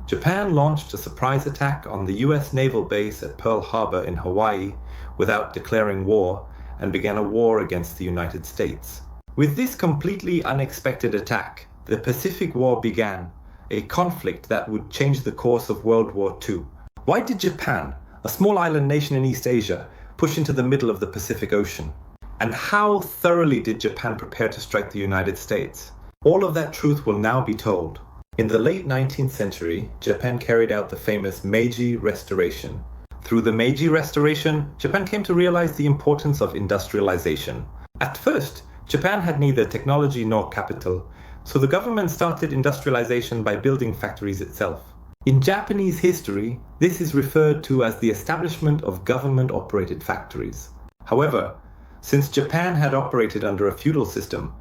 Japan launched a surprise attack on the US naval base at Pearl Harbor in Hawaii without declaring war and began a war against the United States. With this completely unexpected attack, the Pacific War began, a conflict that would change the course of World War II. Why did Japan, a small island nation in East Asia, push into the middle of the Pacific Ocean? And how thoroughly did Japan prepare to strike the United States? All of that truth will now be told. In the late 19th century, Japan carried out the famous Meiji Restoration. Through the Meiji Restoration, Japan came to realize the importance of industrialization. At first, Japan had neither technology nor capital, so the government started industrialization by building factories itself. In Japanese history, this is referred to as the establishment of government-operated factories. However, since Japan had operated under a feudal system,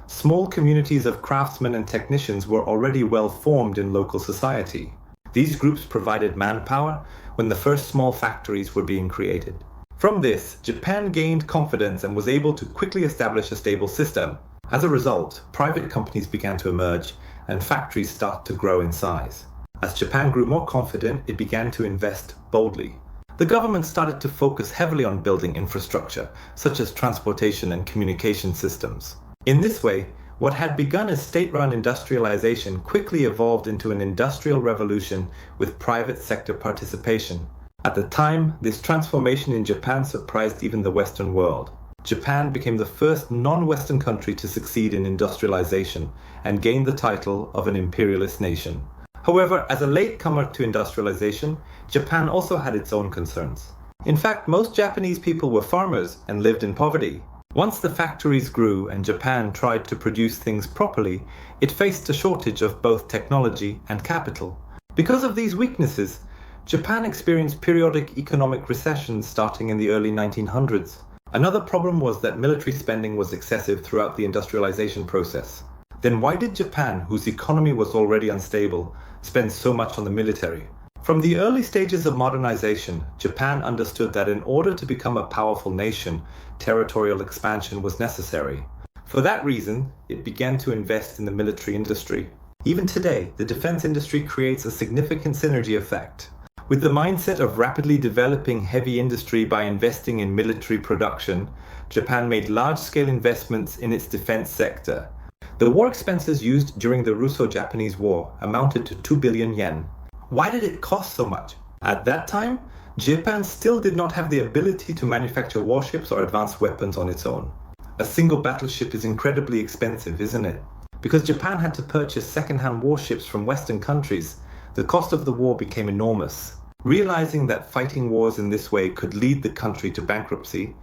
small communities of craftsmen and technicians were already well formed in local society. These groups provided manpower when the first small factories were being created. From this, Japan gained confidence and was able to quickly establish a stable system. As a result, private companies began to emerge and factories started to grow in size. As Japan grew more confident, it began to invest boldly. The government started to focus heavily on building infrastructure, such as transportation and communication systems. In this way, what had begun as state-run industrialization quickly evolved into an industrial revolution with private sector participation. At the time, this transformation in Japan surprised even the Western world. Japan became the first non-Western country to succeed in industrialization and gained the title of an imperialist nation. However, as a latecomer to industrialization, Japan also had its own concerns. In fact, most Japanese people were farmers and lived in poverty. Once the factories grew and Japan tried to produce things properly, it faced a shortage of both technology and capital. Because of these weaknesses, Japan experienced periodic economic recessions starting in the early 1900s. Another problem was that military spending was excessive throughout the industrialization process. Then why did Japan, whose economy was already unstable, spend so much on the military? From the early stages of modernization, Japan understood that in order to become a powerful nation, territorial expansion was necessary. For that reason, it began to invest in the military industry. Even today, the defense industry creates a significant synergy effect. With the mindset of rapidly developing heavy industry by investing in military production, Japan made large-scale investments in its defense sector. The war expenses used during the Russo-Japanese War amounted to 2 billion yen. Why did it cost so much? At that time, Japan still did not have the ability to manufacture warships or advanced weapons on its own. A single battleship is incredibly expensive, isn't it? Because Japan had to purchase second-hand warships from Western countries, the cost of the war became enormous. Realizing that fighting wars in this way could lead the country to bankruptcy,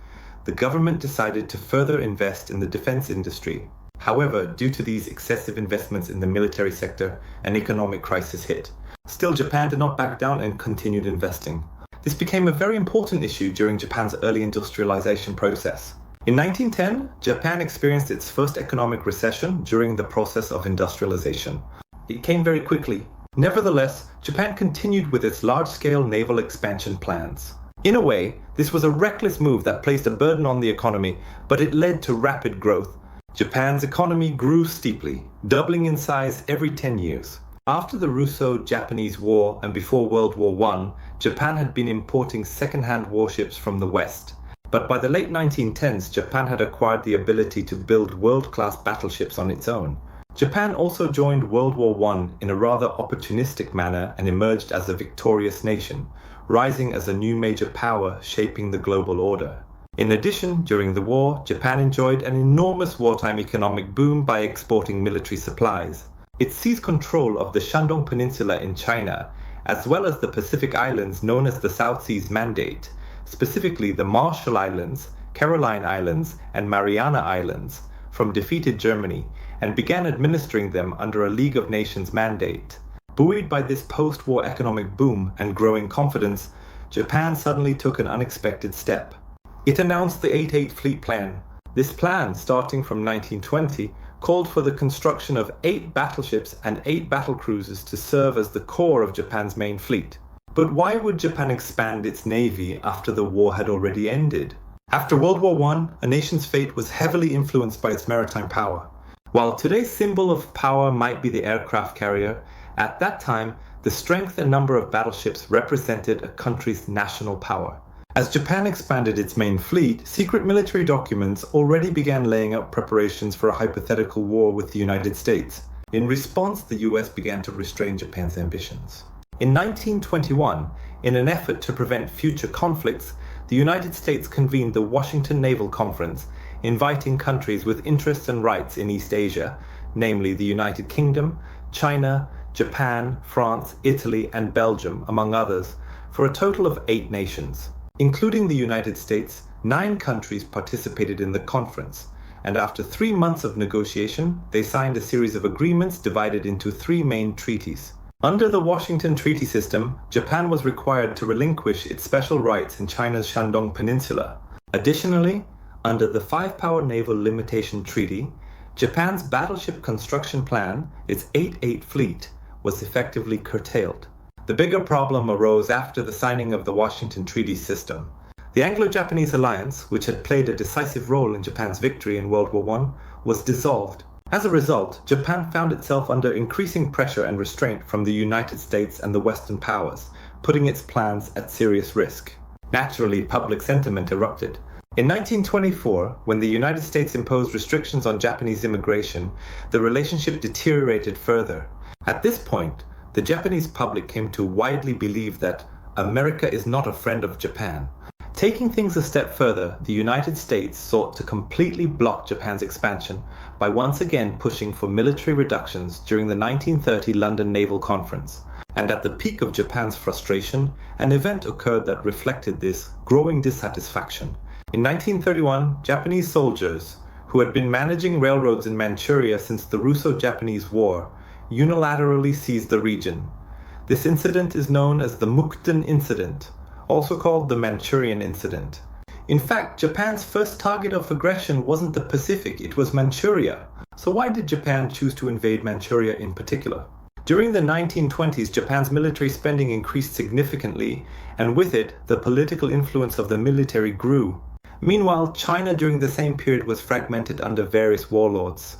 the government decided to further invest in the defense industry. However, due to these excessive investments in the military sector, an economic crisis hit. Still, Japan did not back down and continued investing. This became a very important issue during Japan's early industrialization process. In 1910, Japan experienced its first economic recession during the process of industrialization. It came very quickly. Nevertheless, Japan continued with its large-scale naval expansion plans. In a way, this was a reckless move that placed a burden on the economy, but it led to rapid growth. Japan's economy grew steeply, doubling in size every 10 years. After the Russo-Japanese War and before World War I, Japan had been importing second-hand warships from the West. But by the late 1910s, Japan had acquired the ability to build world-class battleships on its own. Japan also joined World War I in a rather opportunistic manner and emerged as a victorious nation, rising as a new major power shaping the global order. In addition, during the war, Japan enjoyed an enormous wartime economic boom by exporting military supplies. It seized control of the Shandong Peninsula in China, as well as the Pacific Islands known as the South Seas Mandate, specifically the Marshall Islands, Caroline Islands, and Mariana Islands, from defeated Germany, and began administering them under a League of Nations mandate. Buoyed by this post-war economic boom and growing confidence, Japan suddenly took an unexpected step. It announced the 8-8 Fleet Plan. This plan, starting from 1920, called for the construction of 8 battleships and 8 battlecruisers to serve as the core of Japan's main fleet. But why would Japan expand its navy after the war had already ended? After World War I, a nation's fate was heavily influenced by its maritime power. While today's symbol of power might be the aircraft carrier, at that time, The strength and number of battleships represented a country's national power. As Japan expanded its main fleet, secret military documents already began laying out preparations for a hypothetical war with the United States. In response, the US began to restrain Japan's ambitions. In 1921, in an effort to prevent future conflicts, the United States convened the Washington Naval Conference, inviting countries with interests and rights in East Asia, namely the United Kingdom, China, Japan, France, Italy, and Belgium, among others, for a total of 8 nations. Including the United States, 9 countries participated in the conference, and after 3 months of negotiation, they signed a series of agreements divided into 3 main treaties. Under the Washington Treaty System, Japan was required to relinquish its special rights in China's Shandong Peninsula. Additionally, under the 5-Power Naval Limitation Treaty, Japan's battleship construction plan, its 8-8 fleet, was effectively curtailed. The bigger problem arose after the signing of the Washington Treaty System. The Anglo-Japanese alliance, which had played a decisive role in Japan's victory in World War I, was dissolved. As a result, Japan found itself under increasing pressure and restraint from the United States and the Western powers, putting its plans at serious risk. Naturally, public sentiment erupted. In 1924, when the United States imposed restrictions on Japanese immigration, the relationship deteriorated further. At this point, the Japanese public came to widely believe that America is not a friend of Japan. Taking things a step further, the United States sought to completely block Japan's expansion by once again pushing for military reductions during the 1930 London Naval Conference. And at the peak of Japan's frustration, an event occurred that reflected this growing dissatisfaction. In 1931, Japanese soldiers, who had been managing railroads in Manchuria since the Russo-Japanese War, unilaterally seized the region. This incident is known as the Mukden Incident, also called the Manchurian Incident. In fact, Japan's first target of aggression wasn't the Pacific, it was Manchuria. So why did Japan choose to invade Manchuria in particular? During the 1920s, Japan's military spending increased significantly, and with it, the political influence of the military grew. Meanwhile, China during the same period was fragmented under various warlords.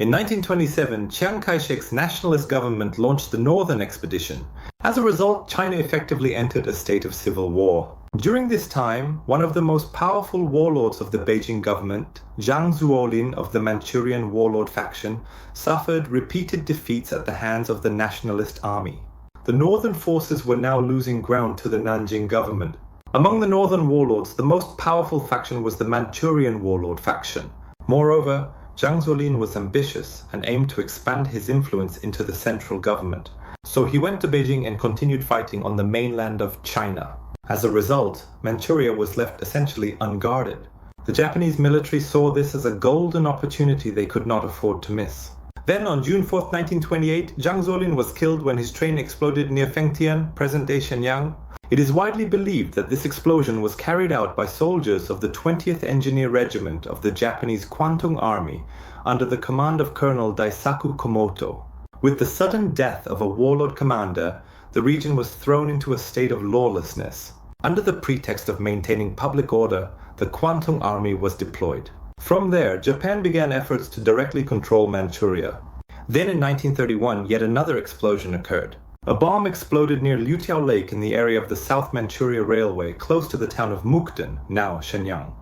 In 1927, Chiang Kai-shek's nationalist government launched the Northern Expedition. As a result, China effectively entered a state of civil war. During this time, one of the most powerful warlords of the Beijing government, Zhang Zuolin of the Manchurian warlord faction, suffered repeated defeats at the hands of the nationalist army. The northern forces were now losing ground to the Nanjing government. Among the northern warlords, the most powerful faction was the Manchurian warlord faction. Moreover, Zhang Zuolin was ambitious and aimed to expand his influence into the central government. So he went to Beijing and continued fighting on the mainland of China. As a result, Manchuria was left essentially unguarded. The Japanese military saw this as a golden opportunity they could not afford to miss. Then on June 4, 1928, Zhang Zuolin was killed when his train exploded near Fengtian, present-day Shenyang. It is widely believed that this explosion was carried out by soldiers of the 20th Engineer Regiment of the Japanese Kwantung Army under the command of Colonel Daisaku Komoto. With the sudden death of a warlord commander, the region was thrown into a state of lawlessness. Under the pretext of maintaining public order, the Kwantung Army was deployed. From there, Japan began efforts to directly control Manchuria. Then in 1931, yet another explosion occurred. A bomb exploded near Liutiao Lake in the area of the South Manchuria Railway, close to the town of Mukden, now Shenyang.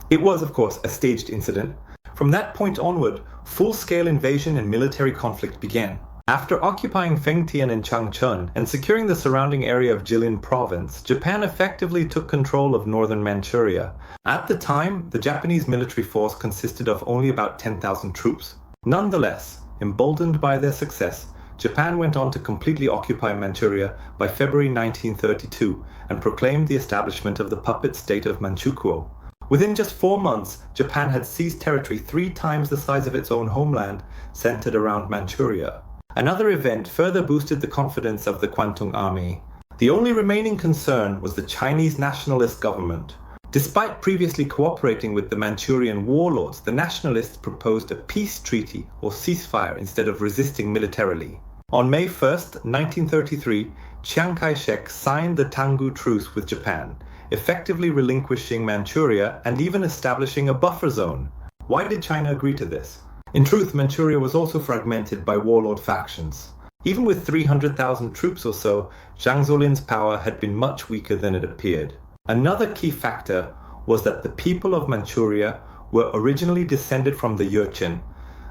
It was, of course, a staged incident. From that point onward, full-scale invasion and military conflict began. After occupying Fengtian and Changchun and securing the surrounding area of Jilin province, Japan effectively took control of northern Manchuria. At the time, the Japanese military force consisted of only about 10,000 troops. Nonetheless, emboldened by their success, Japan went on to completely occupy Manchuria by February 1932 and proclaimed the establishment of the puppet state of Manchukuo. Within just 4 months, Japan had seized territory 3 times the size of its own homeland, centered around Manchuria. Another event further boosted the confidence of the Kwantung Army. The only remaining concern was the Chinese nationalist government. Despite previously cooperating with the Manchurian warlords, the nationalists proposed a peace treaty or ceasefire instead of resisting militarily. On May 1, 1933, Chiang Kai-shek signed the Tangu Truce with Japan, effectively relinquishing Manchuria and even establishing a buffer zone. Why did China agree to this? In truth, Manchuria was also fragmented by warlord factions. Even with 300,000 troops or so, Zhang Zuolin's power had been much weaker than it appeared. Another key factor was that the people of Manchuria were originally descended from the Jurchen,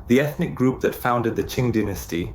the ethnic group that founded the Qing dynasty,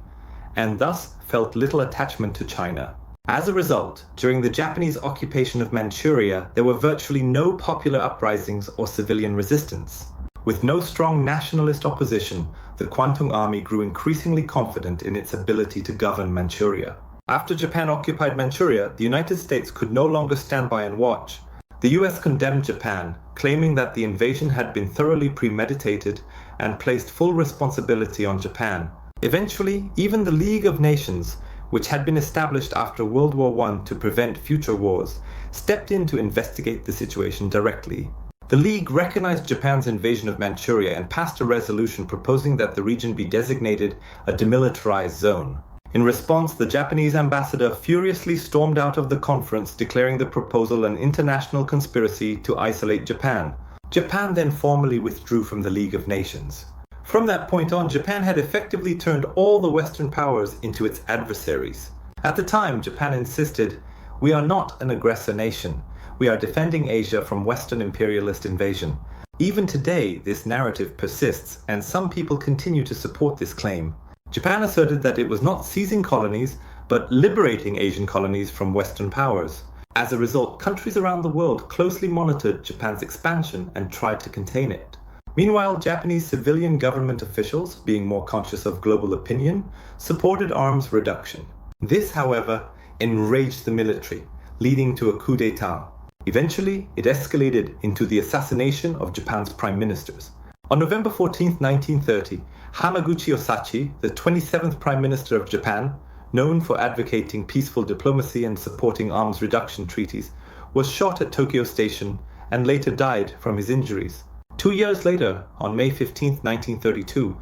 and thus felt little attachment to China. As a result, during the Japanese occupation of Manchuria, there were virtually no popular uprisings or civilian resistance. With no strong nationalist opposition, the Kwantung Army grew increasingly confident in its ability to govern Manchuria. After Japan occupied Manchuria, the United States could no longer stand by and watch. The US condemned Japan, claiming that the invasion had been thoroughly premeditated and placed full responsibility on Japan. Eventually, even the League of Nations, which had been established after World War I to prevent future wars, stepped in to investigate the situation directly. The League recognized Japan's invasion of Manchuria and passed a resolution proposing that the region be designated a demilitarized zone. In response, the Japanese ambassador furiously stormed out of the conference, declaring the proposal an international conspiracy to isolate Japan. Japan then formally withdrew from the League of Nations. From that point on, Japan had effectively turned all the Western powers into its adversaries. At the time, Japan insisted, "We are not an aggressor nation. We are defending Asia from Western imperialist invasion." Even today, this narrative persists, and some people continue to support this claim. Japan asserted that it was not seizing colonies, but liberating Asian colonies from Western powers. As a result, countries around the world closely monitored Japan's expansion and tried to contain it. Meanwhile, Japanese civilian government officials, being more conscious of global opinion, supported arms reduction. This, however, enraged the military, leading to a coup d'etat. Eventually, it escalated into the assassination of Japan's prime ministers. On November 14, 1930, Hamaguchi Osachi, the 27th Prime Minister of Japan, known for advocating peaceful diplomacy and supporting arms reduction treaties, was shot at Tokyo Station and later died from his injuries. 2 years later, on May 15, 1932,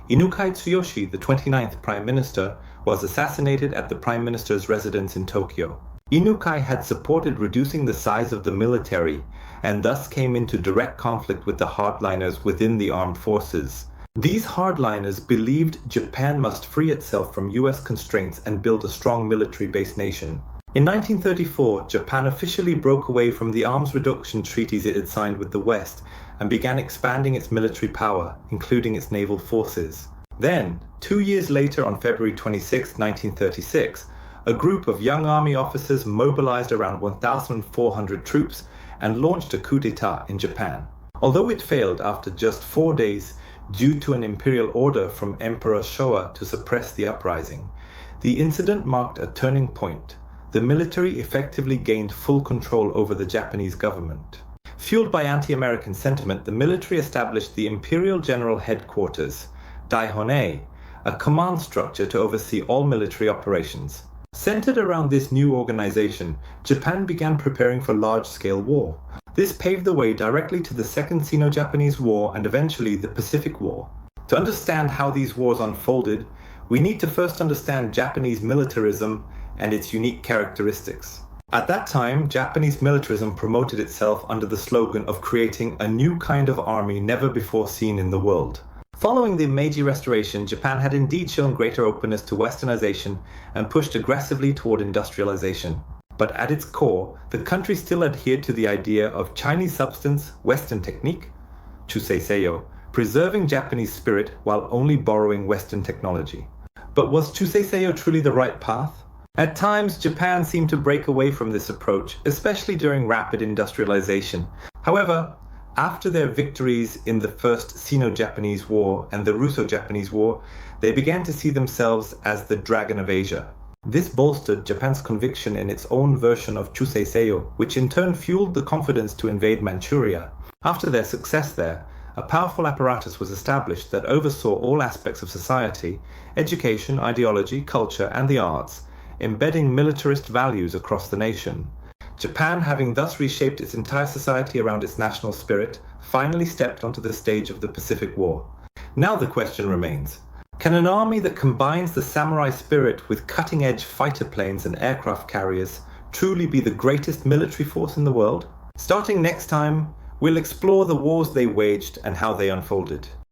Inukai Tsuyoshi, the 29th Prime Minister, was assassinated at the Prime Minister's residence in Tokyo. Inukai had supported reducing the size of the military and thus came into direct conflict with the hardliners within the armed forces. These hardliners believed Japan must free itself from US constraints and build a strong military-based nation. In 1934, Japan officially broke away from the arms reduction treaties it had signed with the West and began expanding its military power, including its naval forces. Then, 2 years later, on February 26, 1936, a group of young army officers mobilized around 1,400 troops and launched a coup d'etat in Japan. Although it failed after just 4 days due to an imperial order from Emperor Showa to suppress the uprising, the incident marked a turning point. The military effectively gained full control over the Japanese government. Fueled by anti-American sentiment, the military established the Imperial General Headquarters, Daihone, a command structure to oversee all military operations. Centered around this new organization, Japan began preparing for large-scale war. This paved the way directly to the Second Sino-Japanese War and eventually the Pacific War. To understand how these wars unfolded, we need to first understand Japanese militarism and its unique characteristics. At that time, Japanese militarism promoted itself under the slogan of creating a new kind of army never before seen in the world. Following the Meiji Restoration, Japan had indeed shown greater openness to westernization and pushed aggressively toward industrialization. But at its core, the country still adhered to the idea of Chinese substance, Western technique, Chusei Seiyo, preserving Japanese spirit while only borrowing Western technology. But was Chusei Seiyo truly the right path? At times, Japan seemed to break away from this approach, especially during rapid industrialization. However, after their victories in the First Sino-Japanese War and the Russo-Japanese War, they began to see themselves as the Dragon of Asia. This bolstered Japan's conviction in its own version of Chusei Seiyo, which in turn fueled the confidence to invade Manchuria. After their success there, a powerful apparatus was established that oversaw all aspects of society, education, ideology, culture, and the arts, embedding militarist values across the nation. Japan, having thus reshaped its entire society around its national spirit, finally stepped onto the stage of the Pacific War. Now the question remains, can an army that combines the samurai spirit with cutting-edge fighter planes and aircraft carriers truly be the greatest military force in the world? Starting next time, we'll explore the wars they waged and how they unfolded.